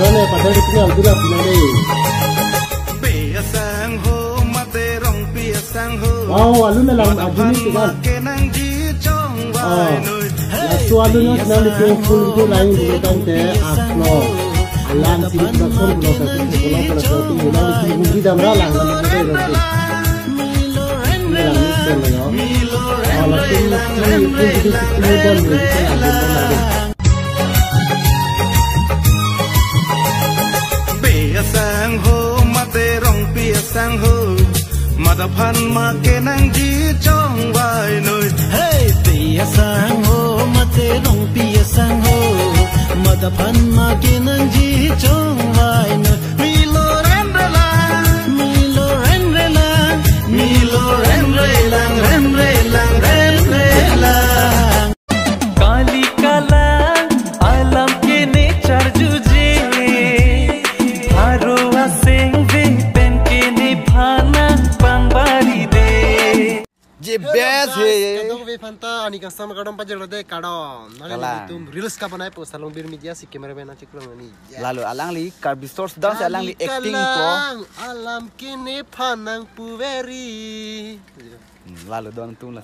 Karena pada di sini alhamdulillah pindah wow, alun na lang ajuni tigan. Lasu alun na sinali full video lain dulu tante akno. Alam sini tak sorry kalau saya kalau satu bulan itu mungkin dah meralang dalam kita nanti. Dalam itu ya. Kalau itu video sebelum itu sang ho mate rong pia sang ho mata phan ma ke nang ji chong vai noi hey pia sang ho mate rong pia sang ho mata phan ma ke nang ji chong vai noi mi lo ren re la mi lo ren re la mi lo ren re lang ren re lang ren re lang kali kala alam ke ne char juje ये base है kadang we fanta ani customer kadang pajar rode kadang nani tum reels ka banai post salong bir media si cameraman na ciklang ani lalu alang li karbi source dan alang li acting ko alam kini panang puveri lalu don tum lah